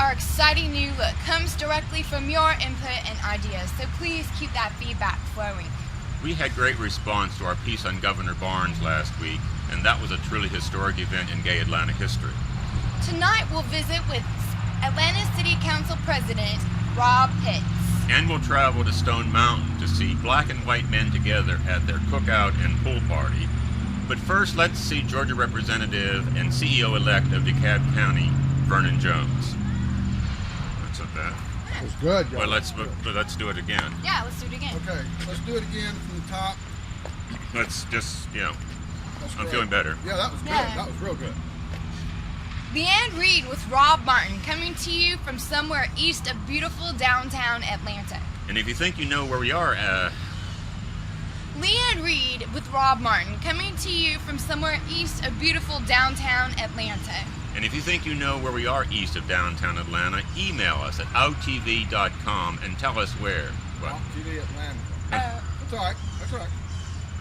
our exciting new look comes directly from your input and ideas, so please keep that feedback flowing. We had great response to our piece on Governor Barnes last week, and that was a truly historic event in gay Atlanta history. Tonight we'll visit with Atlanta City Council President Rob Pitts. And we'll travel to Stone Mountain to see black and white men together at their cookout and pool party. But first, let's see Georgia Representative and CEO-elect of DeKalb County, Vernon Jones. That's not bad. That was good. Well, let's do it again. Yeah, let's do it again. Okay, let's do it again from the top. Let's just, That's I'm great. feeling better. Yeah, that was good. Yeah. That was real good. Leanne Reed with Rob Martin coming to you from somewhere east of beautiful downtown Atlanta. And if you think you know where we are, Leanne Reed with Rob Martin coming to you from somewhere east of beautiful downtown Atlanta. And if you think you know where we are east of downtown Atlanta, email us at outtv.com and tell us where. What? TV Atlanta. That's all right. That's all right.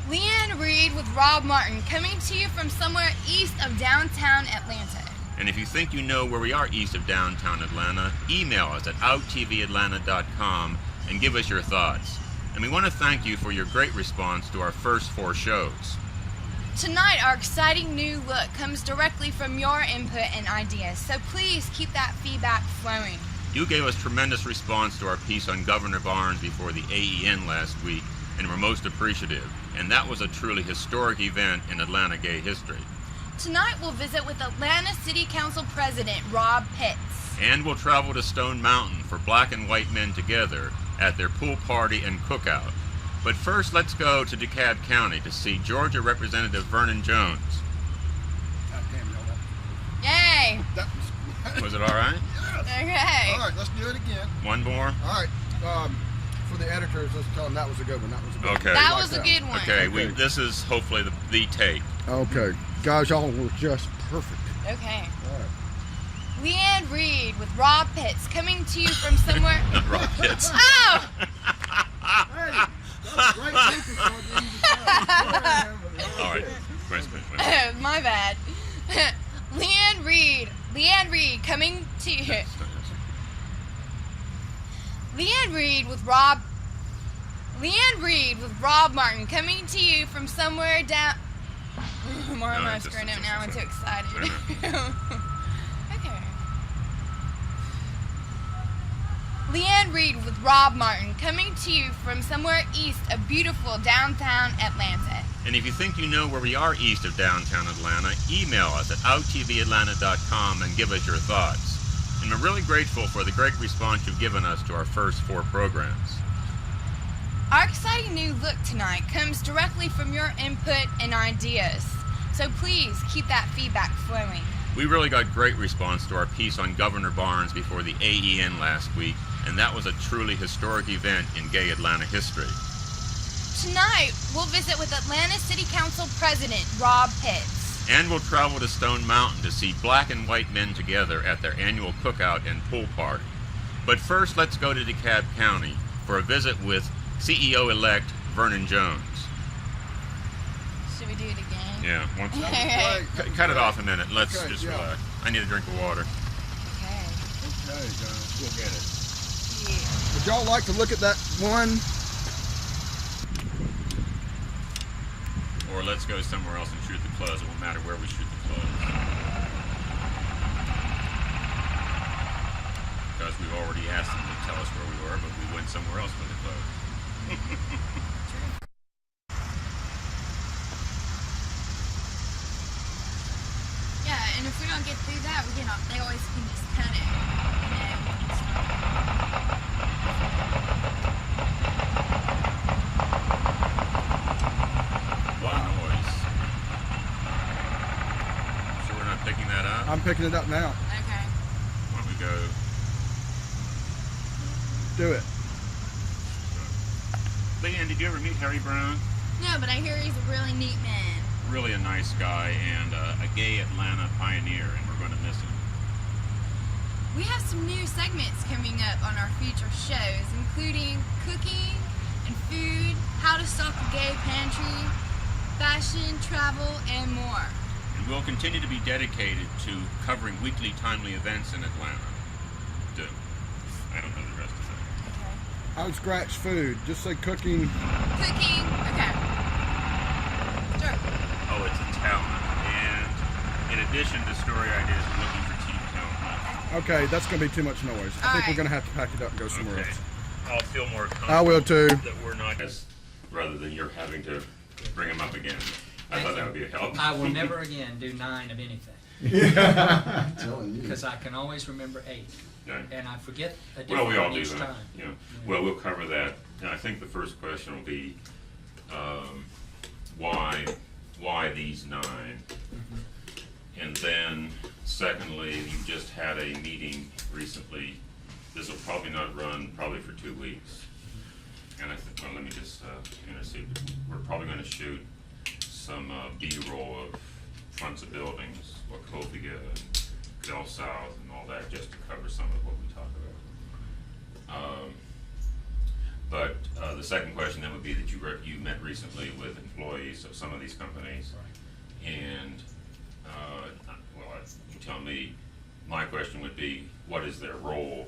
Leanne Reed with Rob Martin coming to you from somewhere east of downtown Atlanta. And if you think you know where we are east of downtown Atlanta, email us at outTVAtlanta.com and give us your thoughts. And we want to thank you for your great response to our first 4 shows. Tonight, our exciting new look comes directly from your input and ideas, so please keep that feedback flowing. You gave us tremendous response to our piece on Governor Barnes before the AEN last week, and we're most appreciative. And that was a truly historic event in Atlanta gay history. Tonight, we'll visit with Atlanta City Council President Rob Pitts. And we'll travel to Stone Mountain for black and white men together at their pool party and cookout. But first, let's go to DeKalb County to see Georgia Representative Vernon Jones. God damn, y'all. Yay! That was... Was it all right? Okay. All right, let's do it again. One more? All right. For the editors, let's tell them that was a good one. That was a good Okay. one. That Like was a good one. Okay, Okay. this is hopefully the take. Okay. Guys, y'all were just perfect. Okay. All right. Leanne Reed with Rob Pitts coming to you from somewhere... Not Rob Pitts. Oh! Hey, that was great focus on the end. All right. My bad. Leanne Reed coming to you. Leanne Reed with Rob Martin coming to you from somewhere down. More on my screen now. I'm too excited. Okay. Leanne Reed with Rob Martin coming to you from somewhere east of beautiful downtown Atlanta. And if you think you know where we are east of downtown Atlanta, email us at outtvatlanta.com and give us your thoughts. And we're really grateful for the great response you've given us to our first 4 programs. Our exciting new look tonight comes directly from your input and ideas, so please keep that feedback flowing. We really got great response to our piece on Governor Barnes before the AEN last week, and that was a truly historic event in gay Atlanta history. Tonight, we'll visit with Atlanta City Council President Rob Pitts. And we'll travel to Stone Mountain to see black and white men together at their annual cookout and pool party. But first, let's go to DeKalb County for a visit with CEO-elect Vernon Jones. Should we do it again? Yeah, once Okay. cut it off a minute. Let's Okay, just yeah. relax. I need a drink of water. Okay. Okay, guys. We'll get it. Yeah. Would y'all like to look at that one? Or let's go somewhere else and shoot the clothes. It won't matter where we shoot the clothes. Because we've already asked them to tell us where we were, but we went somewhere else for the clothes. Yeah, and if we don't get through that, they always can just cut it. What a noise. So we're not picking that up? I'm picking it up now. Okay. Why don't we go? Do it. Leanne, did you ever meet Harry Brown? No, but I hear he's a really neat man. Really a nice guy and a gay Atlanta pioneer, and we're going to miss him. We have some new segments coming up on our future shows, including cooking and food, how to stock a gay pantry, fashion, travel, and more. And we'll continue to be dedicated to covering weekly timely events in Atlanta. do. I don't know the rest of it. Okay. I would scratch food. Just say cooking. Cooking. Okay. Sure. Oh, it's a talent. And in addition to story ideas, we're looking for team talent. Okay, that's going to be too much noise. I think Alright. we're going to have to pack it up and go somewhere Okay. else. I'll feel more comfortable. I will too. That we're not as, rather than you're having to bring them up again. I thought that would be a help. I will never again do 9 of anything, I'm telling you. because I can always remember 8, Okay. and I forget a Well, different we all one do each that. time. You know. Well, we'll cover that. And I think the first question will be why these 9, and then secondly, you just had a meeting recently. This will probably not run probably for 2 weeks, and I think, well, let me just intercede. We're probably going to shoot some B-roll of fronts of buildings, Wachovia and Del South and all that, just to cover some of what we talk about. But the second question then would be that you met recently with employees of some of these companies, and you tell me. My question would be, what is their role?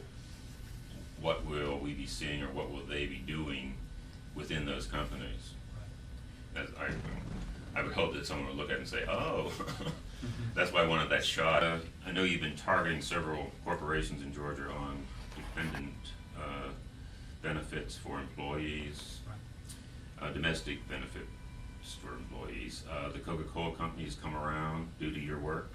What will we be seeing, or what will they be doing within those companies? As I would hope that someone would look at it and say, oh, that's why I wanted that shot. I know you've been targeting several corporations in Georgia on dependent benefits for employees, domestic benefits for employees. The Coca-Cola company has come around due to your work.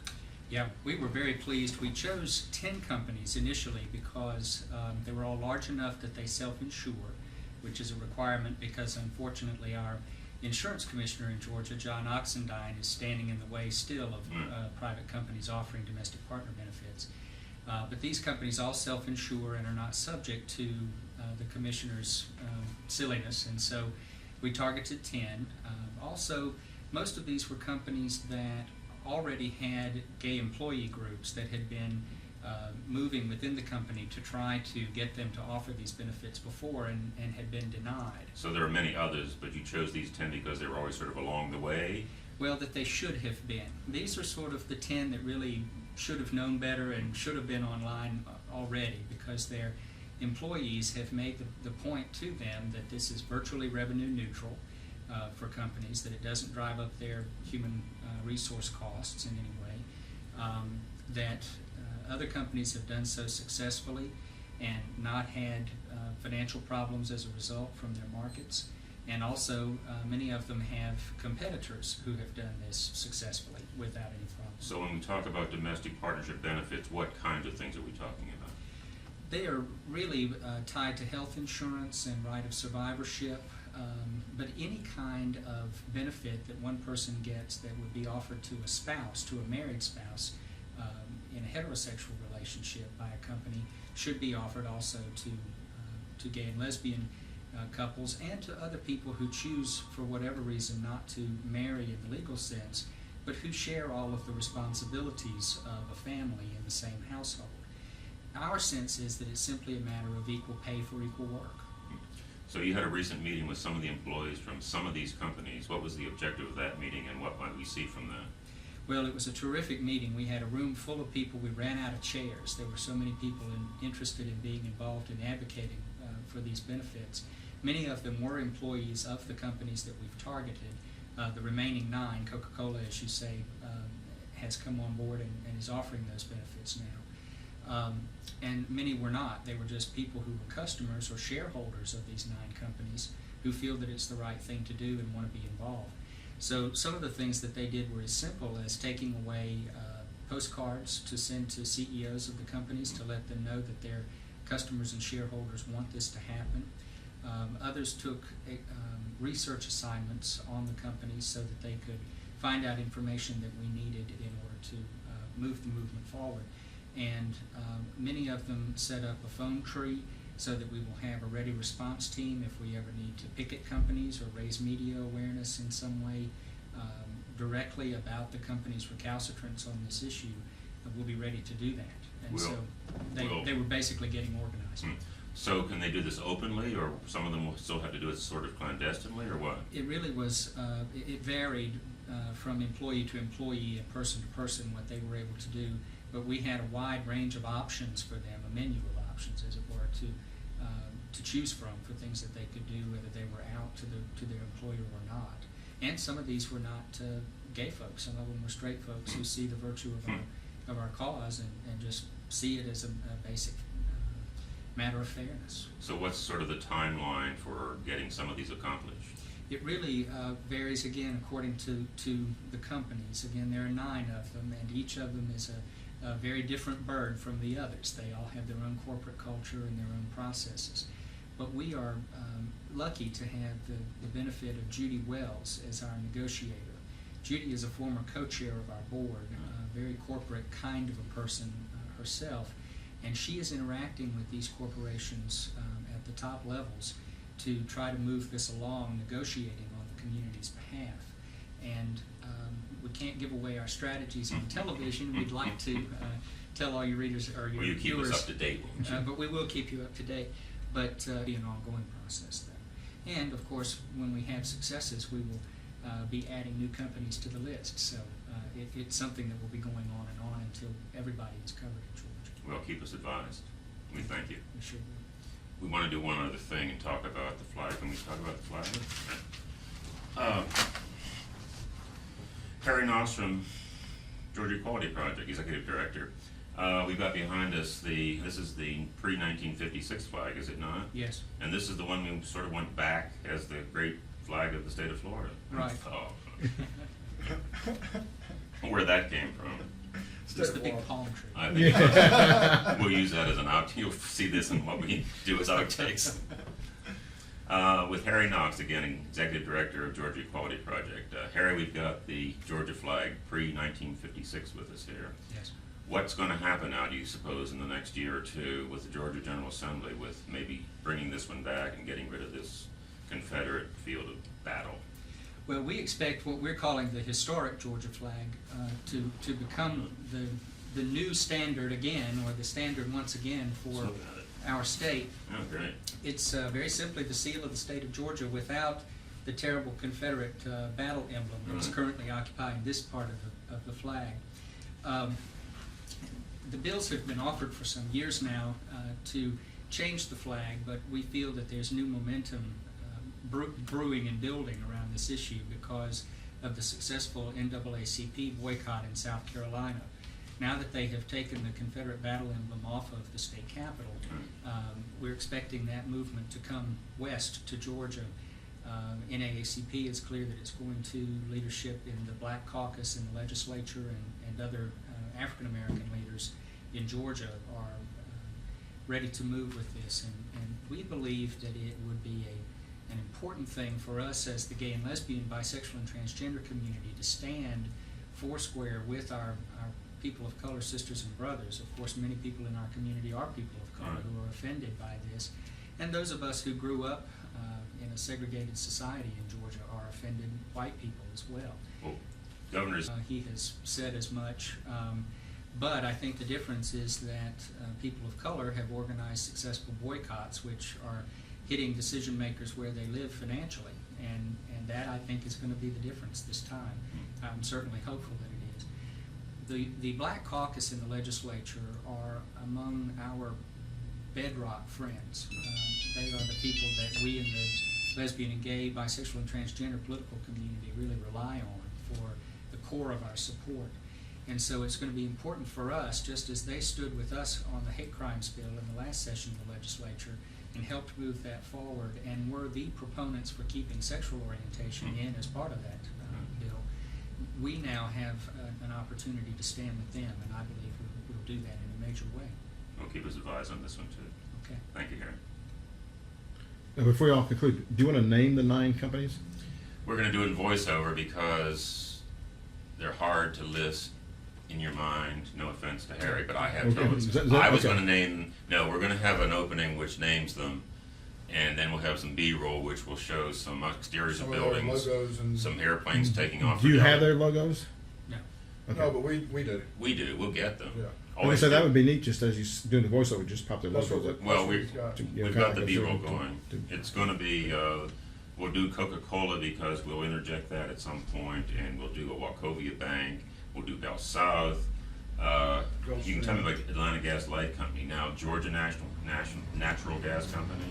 Yeah, we were very pleased. We chose 10 companies initially because they were all large enough that they self-insure, which is a requirement because unfortunately our insurance commissioner in Georgia, John Oxendine, is standing in the way still of private companies offering domestic partner benefits. But these companies all self-insure and are not subject to the commissioner's silliness, and so we targeted 10. Also, most of these were companies that already had gay employee groups that had been moving within the company to try to get them to offer these benefits before and had been denied. So there are many others, but you chose these 10 because they were always sort of along the way? Well, that they should have been. These are sort of the 10 that really should have known better and should have been online already, because their employees have made the point to them that this is virtually revenue neutral for companies, that it doesn't drive up their human resource costs in any way, that other companies have done so successfully and not had financial problems as a result from their markets, and also many of them have competitors who have done this successfully without any problems. So when we talk about domestic partnership benefits, what kinds of things are we talking about? They are really tied to health insurance and right of survivorship, but any kind of benefit that one person gets that would be offered to a spouse, to a married spouse, in a heterosexual relationship by a company, should be offered also to gay and lesbian couples and to other people who choose, for whatever reason, not to marry in the legal sense, but who share all of the responsibilities of a family in the same household. Our sense is that it's simply a matter of equal pay for equal work. So you had a recent meeting with some of the employees from some of these companies. What was the objective of that meeting, and what might we see from that? Well, it was a terrific meeting. We had a room full of people. We ran out of chairs. There were so many people interested in being involved in advocating for these benefits. Many of them were employees of the companies that we've targeted. The remaining 9, Coca-Cola, as you say, has come on board and is offering those benefits now. And many were not. They were just people who were customers or shareholders of these 9 companies who feel that it's the right thing to do and want to be involved. So some of the things that they did were as simple as taking away postcards to send to CEOs of the companies to let them know that their customers and shareholders want this to happen. Others took research assignments on the companies so that they could find out information that we needed in order to move the movement forward. And many of them set up a phone tree so that we will have a ready response team if we ever need to picket companies or raise media awareness in some way directly about the company's recalcitrance on this issue. We'll be ready to do that. And so they were basically getting organized. So can they do this openly, or some of them will still have to do it sort of clandestinely, or what? It really was, it varied from employee to employee and person to person what they were able to do, but we had a wide range of options for them, a menu of options, as it were, to choose from for things that they could do, whether they were out to their employer or not. And some of these were not gay folks. Some of them were straight folks who see the virtue of our cause and just see it as a basic matter of fairness. So what's sort of the timeline for getting some of these accomplished? It really varies, again, according to the companies. Again, there are 9 of them, and each of them is a very different bird from the others. They all have their own corporate culture and their own processes. But we are lucky to have the benefit of Judy Wells as our negotiator. Judy is a former co-chair of our board, a very corporate kind of a person herself, and she is interacting with these corporations at the top levels to try to move this along, negotiating on the community's behalf. And we can't give away our strategies on television. We'd like to tell all your readers or your Will you keep viewers, us up to date, won't you? but we will keep you up to date. But be an ongoing process then. And of course, when we have successes, we will be adding new companies to the list. So it's something that will be going on and on until everybody is covered in Georgia. Well, keep us advised. We thank you. We sure will. We want to do one other thing and talk about the flag. Can we talk about the flag? Harry Nostrom, Georgia Equality Project, Executive Director. We've got behind us this is the pre-1956 flag, is it not? Yes. And this is the one we sort of went back as the great flag of the state of Florida. Right. Oh. Where that came from. It's the big palm tree. I think we'll use that as an out. You'll see this in what we do as outtakes. With Harry Knox, again, Executive Director of Georgia Equality Project. Harry, we've got the Georgia flag pre-1956 with us here. Yes. What's going to happen now, do you suppose, in the next year or two with the Georgia General Assembly with maybe bringing this one back and getting rid of this Confederate field of battle? Well, we expect what we're calling the historic Georgia flag to become the new standard again, or the standard once again for our state. Oh, great. It's very simply the seal of the state of Georgia without the terrible Confederate battle emblem that's currently occupying this part of the flag. The bills have been offered for some years now to change the flag, but we feel that there's new momentum brewing and building around this issue because of the successful NAACP boycott in South Carolina. Now that they have taken the Confederate battle emblem off of the state capitol, we're expecting that movement to come west to Georgia. NAACP is clear that it's going to leadership in the Black Caucus in the legislature, and other African American leaders in Georgia are ready to move with this. And we believe that it would be an important thing for us as the gay and lesbian, bisexual, and transgender community to stand foursquare with our people of color, sisters and brothers. Of course, many people in our community are people of color who are offended by this. And those of us who grew up in a segregated society in Georgia are offended white people as well. Well, Governor's... he has said as much. But I think the difference is that people of color have organized successful boycotts which are hitting decision makers where they live financially. And that, I think, is going to be the difference this time. I'm certainly hopeful that it is. The Black Caucus in the legislature are among our bedrock friends. They are the people that we in the lesbian and gay, bisexual and transgender political community really rely on for the core of our support. And so it's going to be important for us, just as they stood with us on the hate crimes bill in the last session of the legislature and helped move that forward and were the proponents for keeping sexual orientation in as part of that bill. We now have an opportunity to stand with them, and I believe we'll do that in a major way. We'll keep us advised on this one, too. Okay. Thank you, Harry. Now, before you all conclude, do you want to name the 9 companies? We're going to do it in voiceover because they're hard to list in your mind. No offense to Harry, but I have those. I was going to name... No, we're going to have an opening which names them, and then we'll have some B-roll which will show some exteriors of buildings, some airplanes taking off. Do you have their logos? No. Okay. No, but we did. We do. We'll get them. Yeah. Always So that do. would be neat, just as you doing the voiceover, just pop their That's logos what up. Well, we've got. we've got the B-roll going. It's going to be, we'll do Coca-Cola because we'll interject that at some point, and we'll do a Wachovia Bank, we'll do Bell South, You can tell me like Atlanta Gas Light Company, now Georgia Natural Gas Company.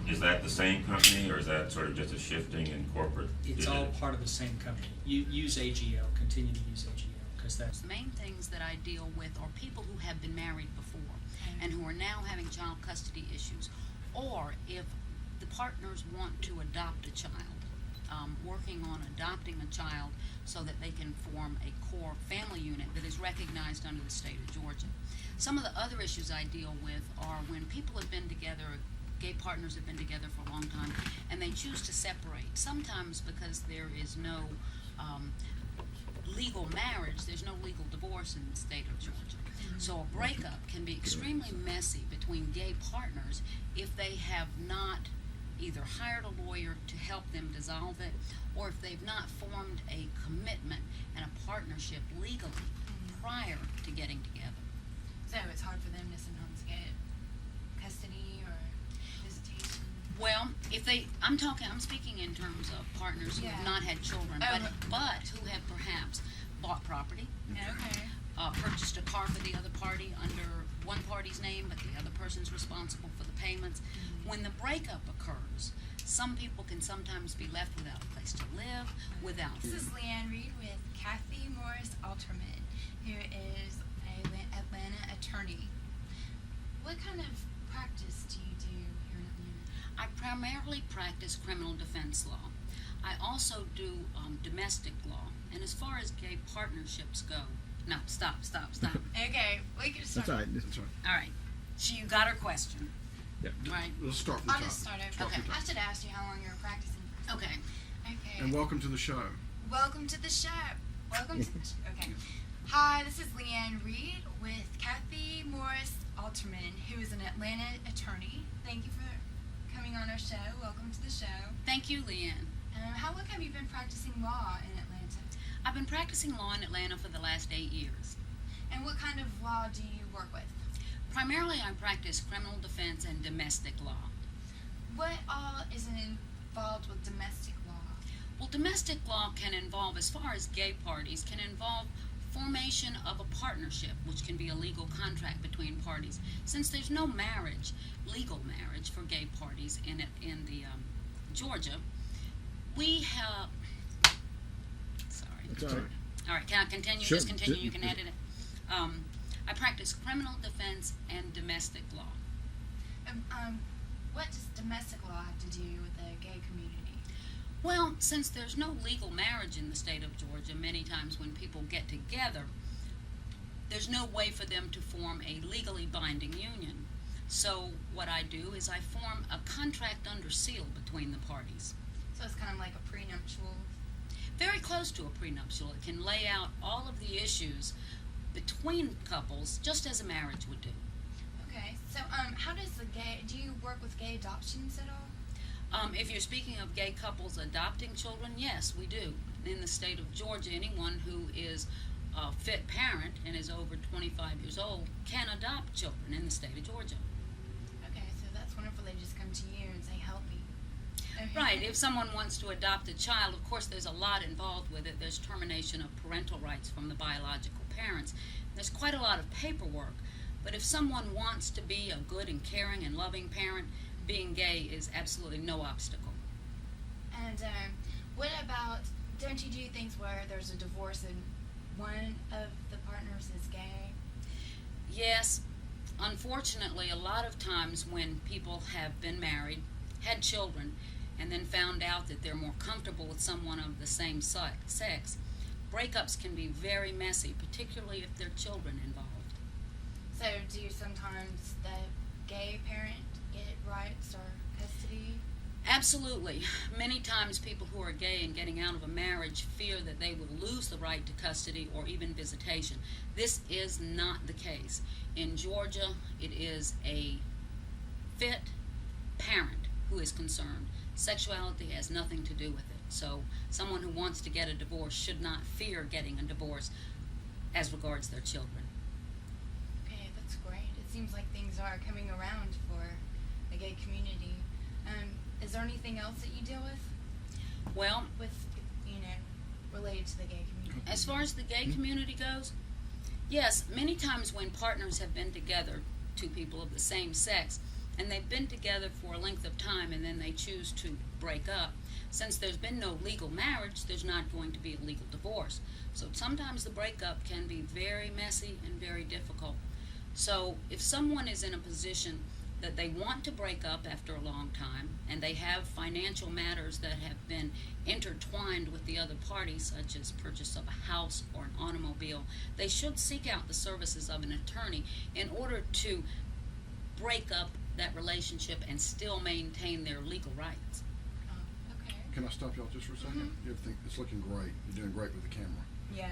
Is that the same company, or is that sort of just a shifting in corporate? It's all part of the same company. You use AGL, continue to use AGL, because that's The main things that I deal with are people who have been married before and who are now having child custody issues, or if the partners want to adopt a child, working on adopting a child so that they can form a core family unit that is recognized under the state of Georgia. Some of the other issues I deal with are when people have been together, gay partners have been together for a long time, and they choose to separate, sometimes because there is no legal marriage, there's no legal divorce in the state of Georgia. So a breakup can be extremely messy between gay partners if they have not either hired a lawyer to help them dissolve it, or if they've not formed a commitment and a partnership legally prior to getting together. So it's hard for them to sometimes get custody or visitation. Well, if I'm speaking in terms of partners who have Yeah. not had children, but who have perhaps bought property, Okay. purchased a car for the other party under one party's name, but the other person's responsible for the payments. When the breakup occurs, some people can sometimes be left without a place to live, without This is Leanne Reed with Cathy Alterman, who is an Atlanta attorney. What kind of practice do you do here in Atlanta? I primarily practice criminal defense law. I also do domestic law, and as far as gay partnerships go, no, stop. Okay, we can start. That's all right. That's all right. All right, you got her question, Yeah. right? Let's start from the I'll top. just start over. Start from the I top. should ask you how long you were practicing. Okay. Okay. And welcome to the show. Welcome to the show. Welcome to the show. Okay. Hi, this is Leanne Reed with Cathy Alterman, who is an Atlanta attorney. Thank you for coming on our show. Welcome to the show. Thank you, Leanne. How long have you been practicing law in Atlanta? I've been practicing law in Atlanta for the last 8 years. And what kind of law do you work with? Primarily, I practice criminal defense and domestic law. What all is involved with domestic law? Well, domestic law can involve, as far as gay parties, can involve formation of a partnership, which can be a legal contract between parties. Since there's no marriage, legal marriage for gay parties in Georgia, we have. Sorry. That's all right. All right, can I continue? Sure. Just continue. You can edit it. I practice criminal defense and domestic law. What does domestic law have to do with the gay community? Well, since there's no legal marriage in the state of Georgia, many times when people get together, there's no way for them to form a legally binding union. So what I do is I form a contract under seal between the parties. So it's kind of like a prenuptial. Very close to a prenuptial. It can lay out all of the issues between couples, just as a marriage would do. Okay. So how does do you work with gay adoptions at all? If you're speaking of gay couples adopting children, yes, we do. In the state of Georgia, anyone who is a fit parent and is over 25 years old can adopt children in the state of Georgia. Okay, so that's wonderful. They just come to you and say, help me. Okay. Right. If someone wants to adopt a child, of course, there's a lot involved with it. There's termination of parental rights from the biological parents. There's quite a lot of paperwork. But if someone wants to be a good and caring and loving parent, being gay is absolutely no obstacle. And what about, don't you do things where there's a divorce and one of the partners is gay? Yes. Unfortunately, a lot of times when people have been married, had children, and then found out that they're more comfortable with someone of the same sex, breakups can be very messy, particularly if there are children involved. So do sometimes the gay parent get rights or custody? Absolutely. Many times people who are gay and getting out of a marriage fear that they will lose the right to custody or even visitation. This is not the case. In Georgia, it is a fit parent who is concerned. Sexuality has nothing to do with it. So someone who wants to get a divorce should not fear getting a divorce as regards their children. Okay, that's great. It seems like things are coming around for the gay community. Is there anything else that you deal with? Well, With, related to the gay community? as far as the gay community goes, Yes, many times when partners have been together, two people of the same sex, and they've been together for a length of time and then they choose to break up, since there's been no legal marriage, there's not going to be a legal divorce. So sometimes the breakup can be very messy and very difficult. So if someone is in a position that they want to break up after a long time and they have financial matters that have been intertwined with the other party, such as purchase of a house or an automobile, they should seek out the services of an attorney in order to break up that relationship and still maintain their legal rights. Okay. Can I stop y'all just for a second? You think it's looking great? You're doing great with the camera. Yeah.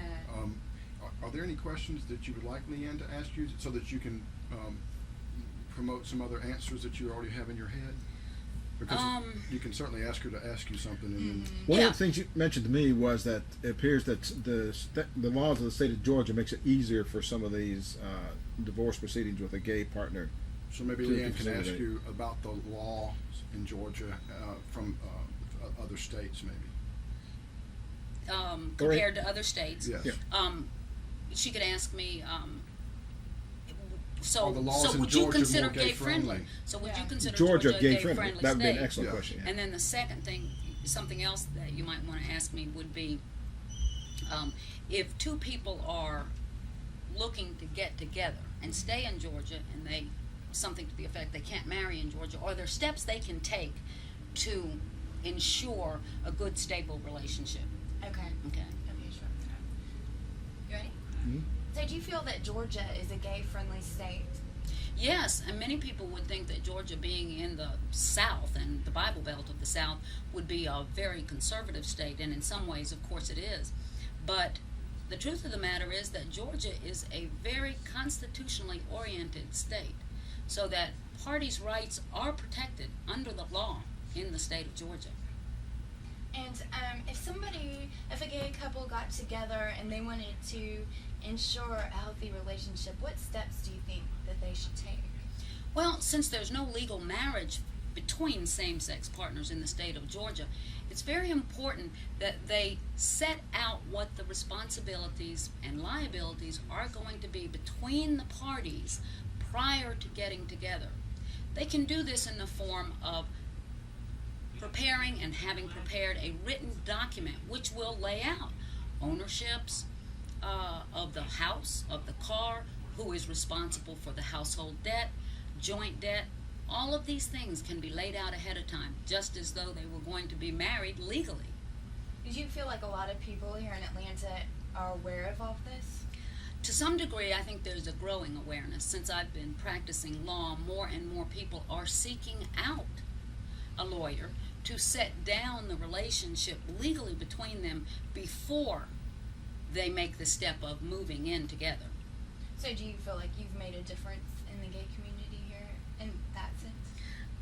Are there any questions that you would like Leanne to ask you so that you can promote some other answers that you already have in your head? Because you can certainly ask her to ask you something, and then One Yeah. of the things you mentioned to me was that it appears that the laws of the state of Georgia makes it easier for some of these divorce proceedings with a gay partner. so maybe To Leanne can ask facilitate. you about the laws in Georgia from other states, maybe. Compared to other states. Yes. Yeah. She could ask me, Are so the laws in would you Georgia consider more gay friendly? gay-friendly? So would you Yeah. consider Georgia a gay gay friendly. friendly That would be an state? excellent Yeah. question. Yeah. And then the second thing, something else that you might want to ask me would be, if two people are looking to get together and stay in Georgia and they, something to the effect they can't marry in Georgia, are there steps they can take to ensure a good, stable relationship? Okay. Okay. Okay, sure. You ready? Mhm. So do you feel that Georgia is a gay-friendly state? Yes, and many people would think that Georgia, being in the South and the Bible Belt of the South, would be a very conservative state, and in some ways, of course, it is. But the truth of the matter is that Georgia is a very constitutionally oriented state, so that parties' rights are protected under the law in the state of Georgia. And if a gay couple got together and they wanted to ensure a healthy relationship, what steps do you think that they should take? Well, since there's no legal marriage between same-sex partners in the state of Georgia, it's very important that they set out what the responsibilities and liabilities are going to be between the parties prior to getting together. They can do this in the form of preparing and having prepared a written document which will lay out ownerships of the house, of the car, who is responsible for the household debt, joint debt. All of these things can be laid out ahead of time, just as though they were going to be married legally. Do you feel like a lot of people here in Atlanta are aware of all this? To some degree, I think there's a growing awareness. Since I've been practicing law, more and more people are seeking out a lawyer to set down the relationship legally between them before they make the step of moving in together. So do you feel like you've made a difference in the gay community here in that sense?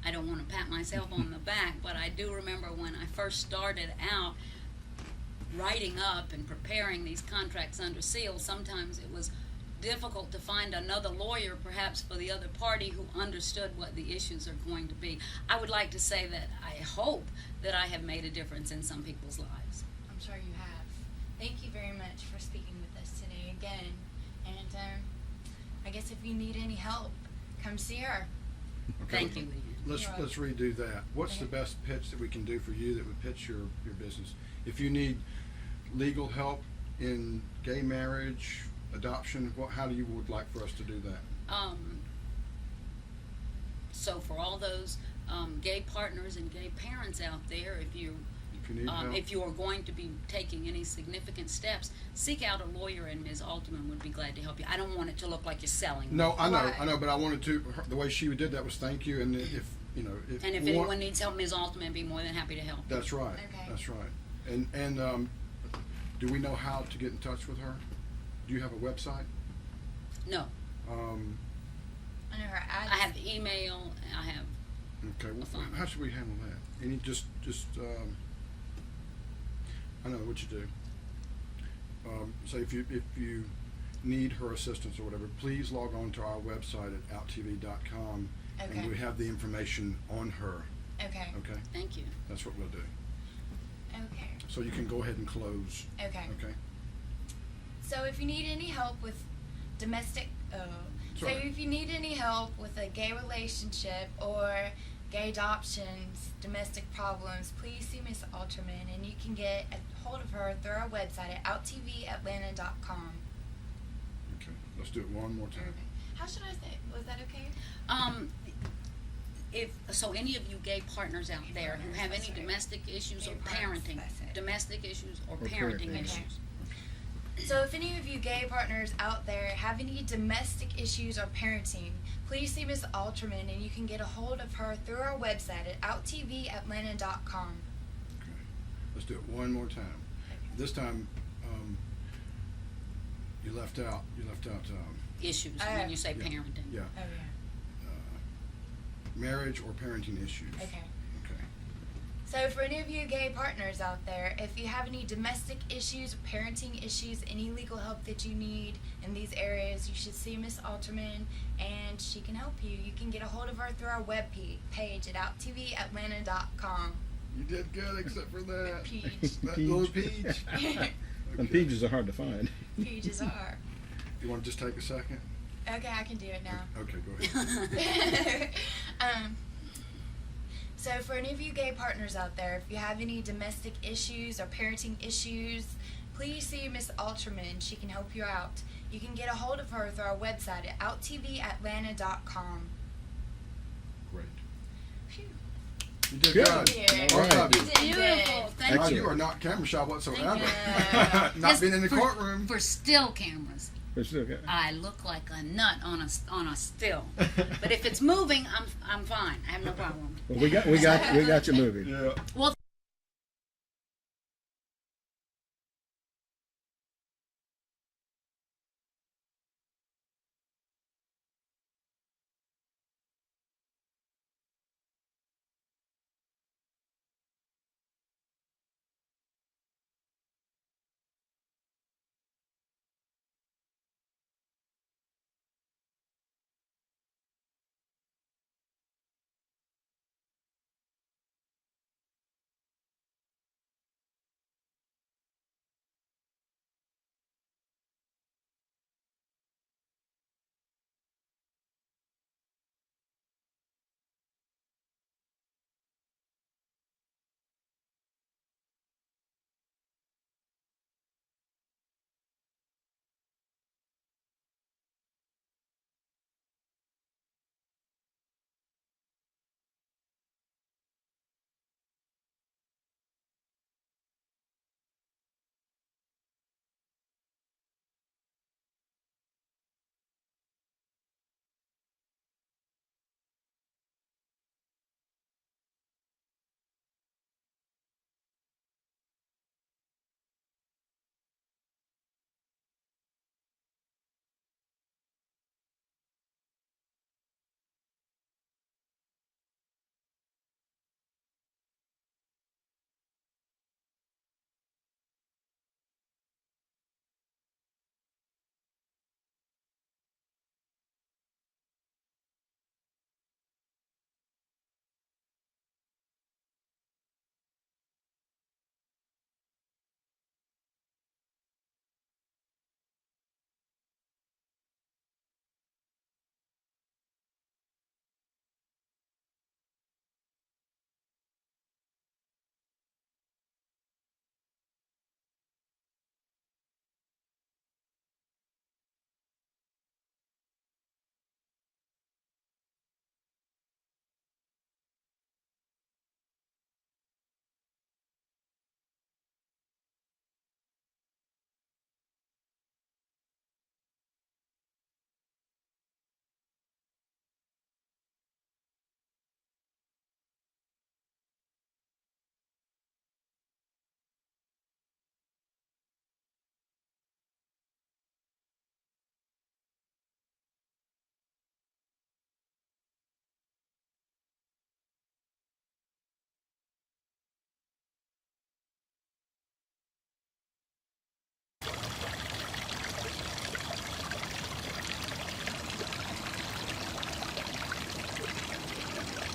I don't want to pat myself on the back, but I do remember when I first started out writing up and preparing these contracts under seal, sometimes it was difficult to find another lawyer, perhaps for the other party, who understood what the issues are going to be. I would like to say that I hope that I have made a difference in some people's lives. I'm sure you have. Thank you very much for speaking with us today again. And I guess if you need any help, come see her. Okay. Thank you, Leanne. Let's redo that. What's the Okay. best pitch that we can do for you that would pitch your business? If you need legal help in gay marriage, adoption, how do you would like for us to do that? So for all those gay partners and gay parents out there, if you If you need help. if you are going to be taking any significant steps, seek out a lawyer, and Ms. Alterman would be glad to help you. I don't want it to look like you're selling. No, I Right. know, but I wanted to. The way she did that was thank you, and if you know, And if anyone needs help, Ms. Altman would be more than happy to help. that's right. Okay. That's right. And do we know how to get in touch with her? Do you have a website? No, I know her ads. I have email, I have, Okay. Well, phone. how should we handle that? Any just I know what you do. So if you need her assistance or whatever, please log on to our website at outtv.com, Okay. and we have the information on her. Okay. Okay, thank you. that's what we'll do. Okay. So you can go ahead and close. Okay. Okay. So if you need any help with domestic. So Sorry. if you need any help with a gay relationship or gay adoptions, domestic problems, please see Miss Alterman, and you can get a hold of her through our website at outtvatlanta.com. Okay, let's do it one more time. How should I say it? Was that okay? If so, any of you gay partners out there who have any domestic issues or Gay partners, parenting, that's it. domestic issues or Or parenting parenting. issues. So if any of you gay partners out there have any domestic issues or parenting, please see Miss Alterman, and you can get a hold of her through our website at outtvatlanta.com. Okay, let's do it one more time. This time, you left out. Issues when you say Yeah. parenting. Yeah, Oh yeah. marriage or parenting issues. Okay. Okay. So for any of you gay partners out there, if you have any domestic issues, parenting issues, any legal help that you need in these areas, you should see Miss Alterman, and she can help you. You can get a hold of her through our web page at outtvatlanta.com. You did good, except for that. Peach. That little peach. And peaches are hard to find. Peaches are. You want to just take a second? Okay, I can do it now. Okay, go ahead. So for any of you gay partners out there, if you have any domestic issues or parenting issues, please see Miss Alterman. She can help you out. You can get a hold of her through our website at outtvatlanta.com. Great. Phew. You did Good. good. Yeah. Both of you. Beautiful. Thank God, you you are not camera shy whatsoever. Thank you. Not being in the For- courtroom. For still cameras, It's okay. I look like a nut on a still. But if it's moving, I'm fine. I have no problem. Well, we got you moving. Yeah. Well,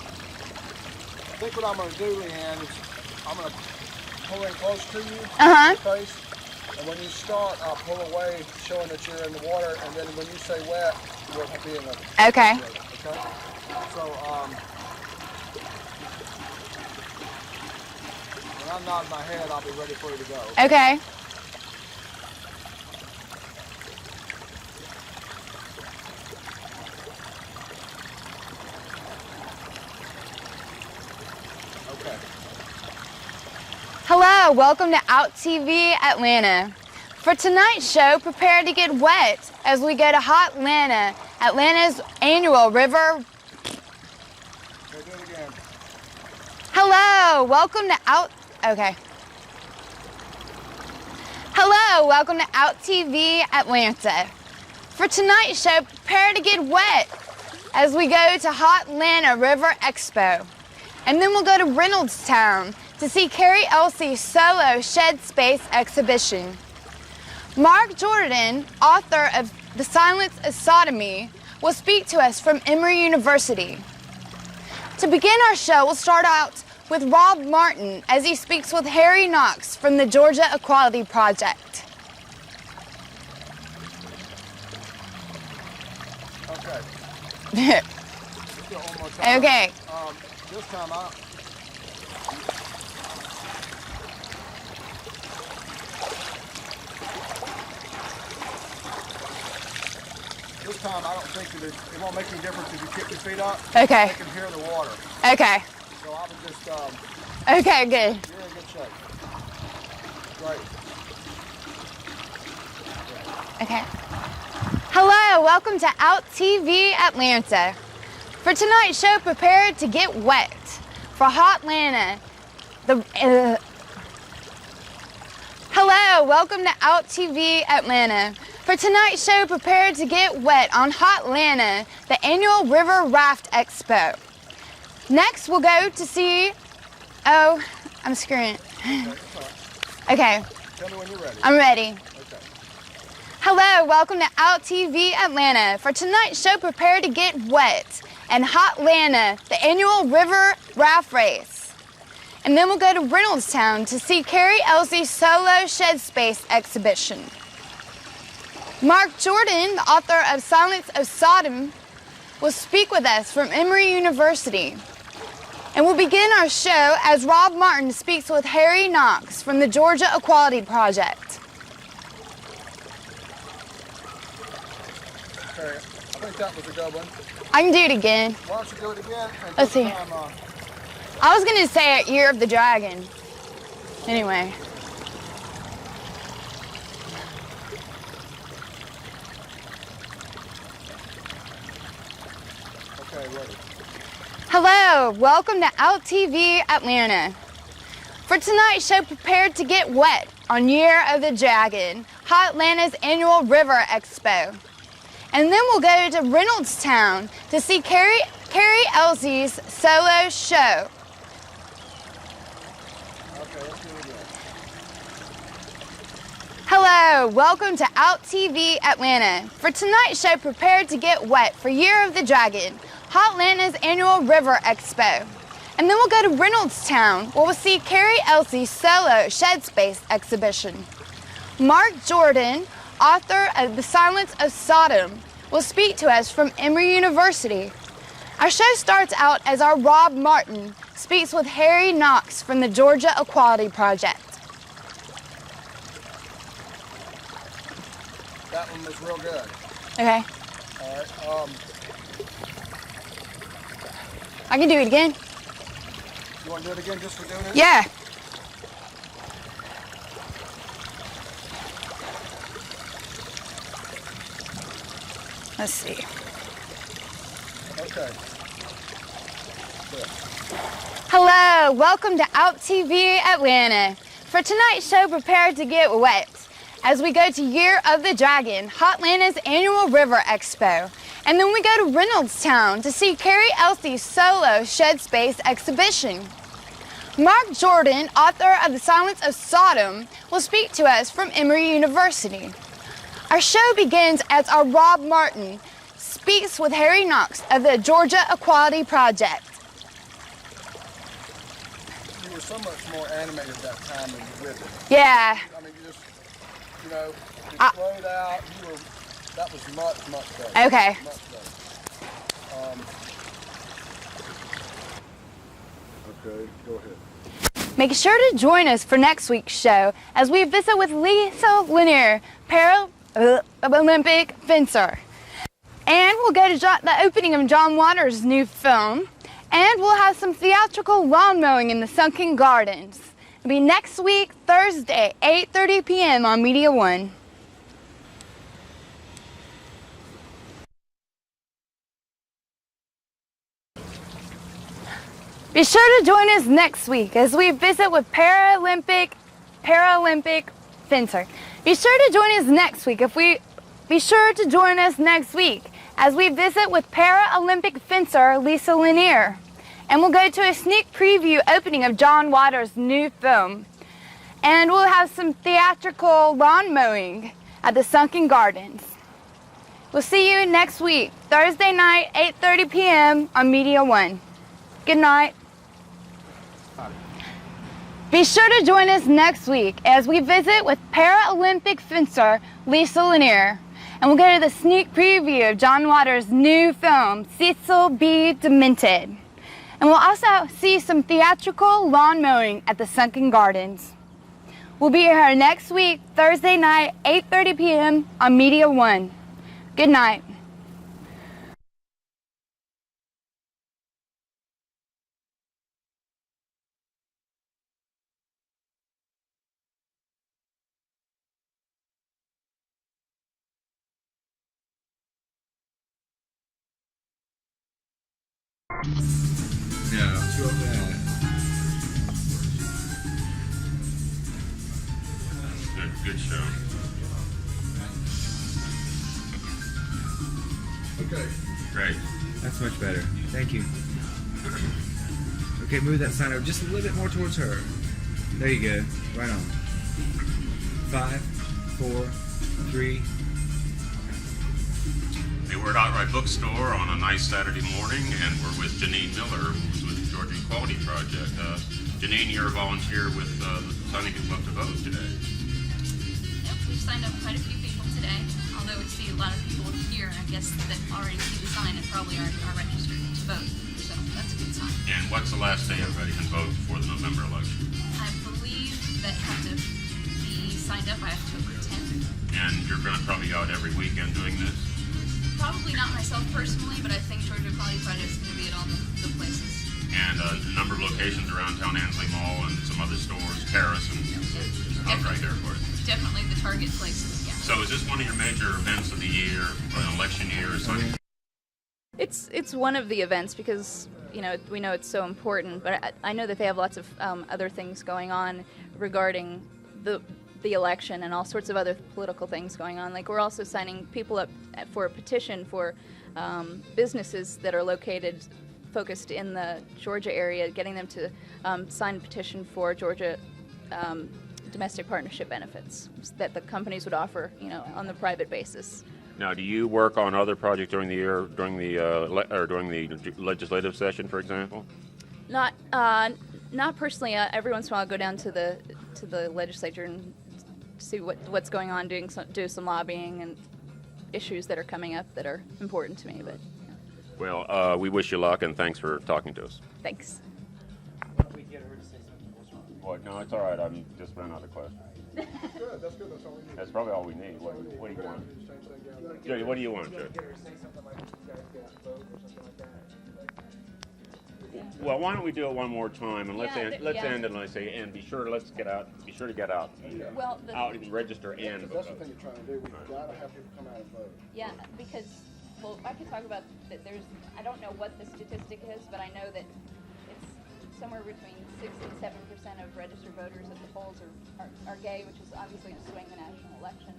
I think what I'm going to do, Leanne, is I'm going to pull in close to you, Uh-huh. face, And when you start, I'll pull away, showing that you're in the water, and then when you say wet, you'll be in the Okay. Okay? So, when I nod my head, I'll be ready for you to go. Okay. Okay. Hello, welcome to Out TV Atlanta. For tonight's show, prepare to get wet as we go to Hot Atlanta, Atlanta's annual river. Okay, do it again. Hello, welcome to Out. Okay. Hello, welcome to Out TV Atlanta. For tonight's show, prepare to get wet as we go to Hot Atlanta River Expo. And then we'll go to Reynoldstown to see Carrie Elsie's solo Shed Space exhibition. Mark Jordan, author of The Silence of Sodomy, will speak to us from Emory University. To begin our show, we'll start out with Rob Martin as he speaks with Harry Knox from the Georgia Equality Project. Okay. Let's do it one more time. Okay. This time out. This time I don't think that it won't make any difference if you kick your feet up. Okay. They can hear the water. Okay. So I would just, Okay, good. you're in good shape. Great. Okay. Hello, welcome to Out TV Atlanta. For tonight's show, prepare to get wet. For Hot Atlanta, Hello, welcome to Out TV Atlanta. For tonight's show, prepare to get wet on Hot Atlanta, the annual River Raft Expo. Next, we'll go to see, oh, I'm screwing it. Okay, that's all right. Okay, Tell me when you're ready. I'm ready. Okay. Hello, welcome to Out TV Atlanta. For tonight's show, prepare to get wet and Hot Atlanta, the annual river raft race. And then we'll go to Reynoldstown to see Carrie Elsie's solo Shed Space exhibition. Mark Jordan, the author of Silence of Sodom, will speak with us from Emory University. And we'll begin our show as Rob Martin speaks with Harry Knox from the Georgia Equality Project. Okay, I think that was a good one. I can do it again. Why don't you do it again? And Let's this see. time, I was gonna say Year of the Dragon. Anyway. okay, ready. Hello, welcome to Out TV Atlanta. For tonight's show, prepare to get wet on Year of the Dragon, Hot Atlanta's annual River Expo. And then we'll go to Reynoldstown to see Carrie Elsie's solo show. Okay, let's do it again. Hello, welcome to Out TV Atlanta. For tonight's show, prepare to get wet for Year of the Dragon, Hot Atlanta's annual River Expo. And then we'll go to Reynoldstown, where we'll see Carrie Elsie's solo Shed Space exhibition. Mark Jordan, author of The Silence of Sodom, will speak to us from Emory University. Our show starts out as our Rob Martin speaks with Harry Knox from the Georgia Equality Project. That one was real good. Okay, All right. I can do it again. You want to do it again just for doing it? Yeah. Let's see. Okay. Good. Hello, welcome to Out TV Atlanta. For tonight's show, prepare to get wet as we go to Year of the Dragon, Hot Atlanta's annual River Expo. And then we go to Reynoldstown to see Carrie Elsie's solo Shed Space exhibition. Mark Jordan, author of The Silence of Sodom, will speak to us from Emory University. Our show begins as our Rob Martin speaks with Harry Knox of the Georgia Equality Project. You were so much more animated that time than you with it. Yeah. I mean, you just know, it Ah. flowed out. That was much better. Okay. Much better. Okay, go ahead. Make sure to join us for next week's show as we visit with Lisa Lanier, Paralympic fencer. And we'll go to the opening of John Waters' new film. And we'll have some theatrical lawn mowing in the Sunken Gardens. It'll be next week, Thursday, 8:30 p.m. on Media One. Be sure to join us next week as we visit with Paralympic fencer. Be sure to join us next week as we visit with Paralympic fencer Lisa Lanier. And we'll go to a sneak preview opening of John Waters' new film. And we'll have some theatrical lawn mowing at the Sunken Gardens. We'll see you next week, Thursday night, 8:30 p.m. on Media One. Good night. Be sure to join us next week as we visit with Paralympic fencer Lisa Lanier. And we'll go to the sneak preview of John Waters' new film, Cecil B. Demented. And we'll also see some theatrical lawn mowing at the Sunken Gardens. We'll be here next week, Thursday night, 8:30 p.m. on Media One. Good night. No, too bad. Good show. Okay. Great. That's much better. Thank you. Okay, move that sign over just a little bit more towards her. There you go. Right on. 5, 4, 3. Hey, we're at Outright Bookstore on a nice Saturday morning, and we're with Janine Miller, who's with the Georgia Equality Project. Janine, you're a volunteer with the Signing People Up to Vote today. Yep, we've signed up quite a few people today, although we see a lot of people here, I guess, that already see the sign and probably are registered to vote. So that's a good sign. And what's the last day everybody can vote for the November election? I believe that you have to be signed up by October 10th. And you're going to probably be out every weekend doing this? Probably not myself personally, but I think Georgia Equality Project is going to be at all the places. And a number of locations around town, Ansley Mall and some other stores, Terrace, and Outright Airport. Definitely the target places, yeah. So is this one of your major events of the year, an election year or something? It's one of the events because we know it's so important, but I know that they have lots of other things going on regarding the election and all sorts of other political things going on. Like we're also signing people up for a petition for businesses that are focused in the Georgia area, getting them to sign a petition for Georgia domestic partnership benefits that the companies would offer, on the private basis. Now, do you work on other projects during the year, during the legislative session, for example? Not personally. Every once in a while, I go down to the legislature and see what's going on, do some lobbying and issues that are coming up that are important to me. But Well, we wish you luck and thanks for talking to us. thanks. What? No, it's all right. I'm just ran out of questions. Good, that's good, that's all we need. That's probably all we need. What do you want? Jody, what do you want, Jody? Well, why don't we do it one more time and let's end it and let's say and be sure to get out Well, out and register and That's the thing you're trying to do, we've got to have people come out and vote. Yeah, because I could talk about that. I don't know what the statistic is, but I know that it's somewhere between 6 and 7% of registered voters at the polls are gay, which is obviously going to swing the national election.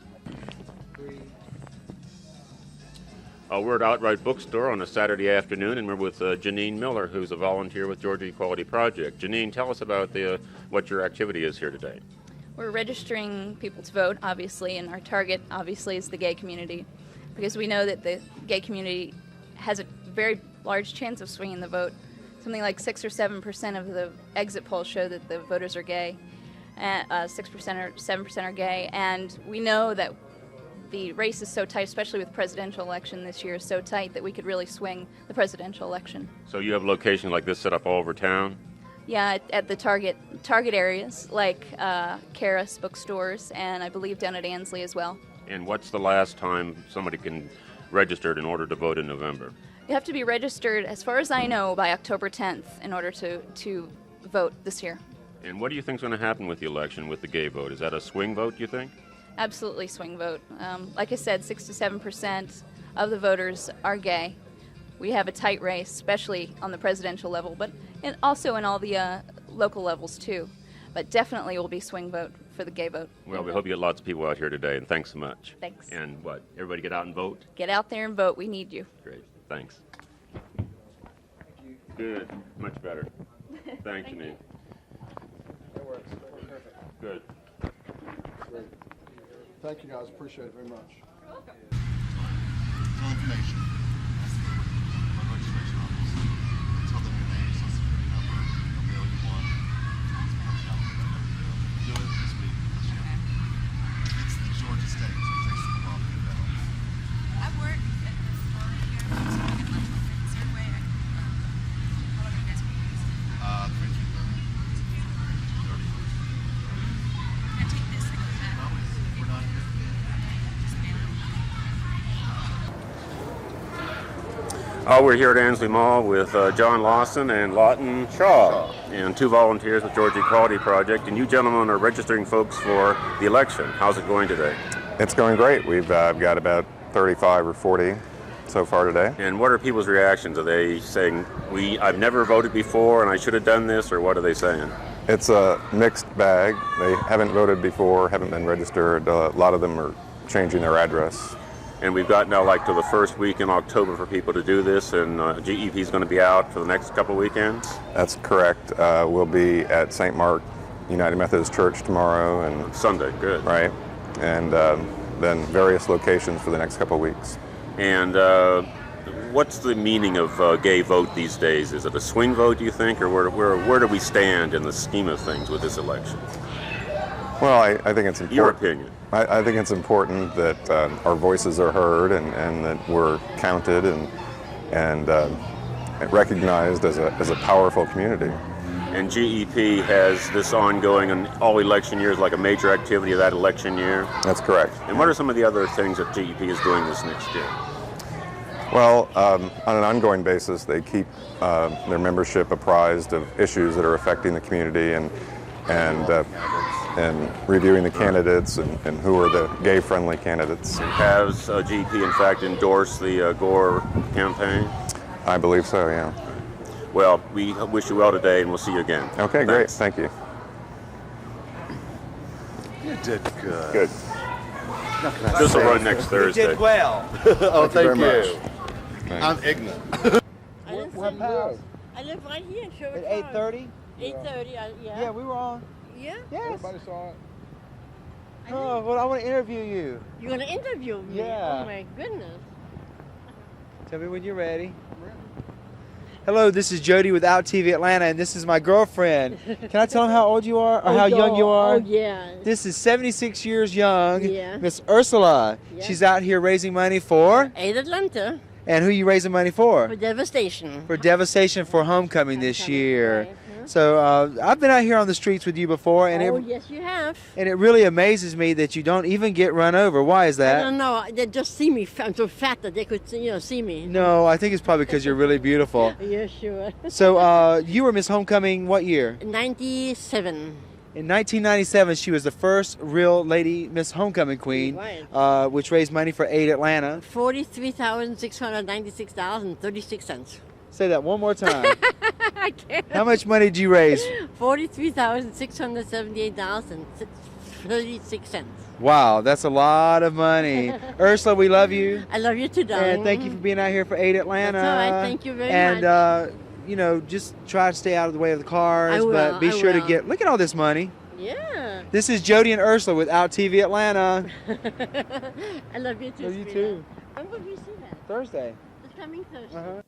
We're at Outright Bookstore on a Saturday afternoon, and we're with Janine Miller, who's a volunteer with Georgia Equality Project. Janine, tell us about what your activity is here today. We're registering people to vote, obviously, and our target, obviously, is the gay community, because we know that the gay community has a very large chance of swinging the vote. Something like 6 or 7% of the exit polls show that the voters are gay. and 6% or 7% are gay, and we know that the race is so tight, especially with the presidential election this year, is so tight that we could really swing the presidential election. So you have locations like this set up all over town? Yeah, at the target areas like Karis bookstores, and I believe down at Ansley as well. And what's the last time somebody can register in order to vote in November? You have to be registered, as far as I know, by October 10th in order to vote this year. And what do you think is going to happen with the election with the gay vote? Is that a swing vote, you think? Absolutely swing vote. Like I said, 6 to 7% of the voters are gay. We have a tight race, especially on the presidential level, but also in all the local levels too. But definitely will be swing vote for the gay vote. Well, we hope you get lots of people out here today, and thanks so much. Thanks. And what, everybody get out and vote? Get out there and vote. We need you. Great, thanks. Good, much better. Thanks, Janine. That works. Perfect. Good. Great. Thank you guys. Appreciate it very much. You're welcome. No information. That's the registration office. Tell them your name, social security number, a bill you want. Do it this week. It's the Georgia State, so it takes a while to get that. I work at the store here, so I get lunch with it. Is there a way I can, how long are you guys going to use it? 3:30. Can I take this and go back? No, we're not here. We're here at Ansley Mall with John Lawson and Lawton Shaw, and two volunteers with Georgia Equality Project, and you gentlemen are registering folks for the election. How's it going today? It's going great. We've got about 35 or 40 so far today. And what are people's reactions? Are they saying, I've never voted before and I should have done this, or what are they saying? It's a mixed bag. They haven't voted before, haven't been registered. A lot of them are changing their address. And we've got now like till the first week in October for people to do this, and GEP is going to be out for the next couple of weekends? That's correct. We'll be at St. Mark United Methodist Church tomorrow and Sunday, good. Right, and then various locations for the next couple of weeks. And what's the meaning of gay vote these days? Is it a swing vote, do you think, or where do we stand in the scheme of things with this election? Well, I think it's important. Your opinion. I think it's important that our voices are heard and that we're counted and recognized as a powerful community. And GEP has this ongoing in all election years, like a major activity of that election year? That's correct. And what are some of the other things that GEP is doing this next year? Well, on an ongoing basis, they keep their membership apprised of issues that are affecting the community and reviewing the candidates and who are the gay-friendly candidates. Has GEP, in fact, endorsed the Gore campaign? I believe so, yeah. Well, we wish you well today, and we'll see you again. Okay, great. Thank you. You did good. Good. This will run next Thursday. You did well. Oh, thank you. Thanks. I'm ignorant. What house? I live right here in Sherwood At Park. 8:30? 8:30, yeah. Yeah, we were on. Yeah? Yes. Everybody saw it? Oh, well, I want to interview you. You're going to interview me? Yeah. Oh, my goodness. Tell me when you're ready. Hello, this is Jody with Out TV Atlanta, and this is my girlfriend. Can I tell them how old you are or how young you are? Oh, yeah. This is 76 years young, Yeah. Miss Ursula. Yeah. She's out here raising money for? Aid Atlanta. And who you raising money for? For devastation. For devastation for homecoming this year. right, So I've been out here on the streets with you before, and Oh, it yes, you have. and it really amazes me that you don't even get run over. Why is I that? don't know. They just see me. I'm so fat that they could, see me. No, I think it's probably because you're really beautiful. Yeah, sure. So you were Miss Homecoming what year? 97. In 1997, she was the first real lady Miss Homecoming Queen, Right. which raised money for Aid Atlanta. $43,696.36. Say that one more time. I can't. How much money did you raise? $43,678.36. Wow, that's a lot of money. Ursula, we love you. I love you too, darling. And thank you for being out here for Aid Atlanta. That's all right. Thank you very and, much. just try to stay out of the way of the cars, I will, but be I sure to will. look at all this money. Yeah. This is Jody and Ursula with Out TV Atlanta. I love you too, Love you sweetheart. too. When will we see that? Thursday. It's coming Thursday. Uh-huh.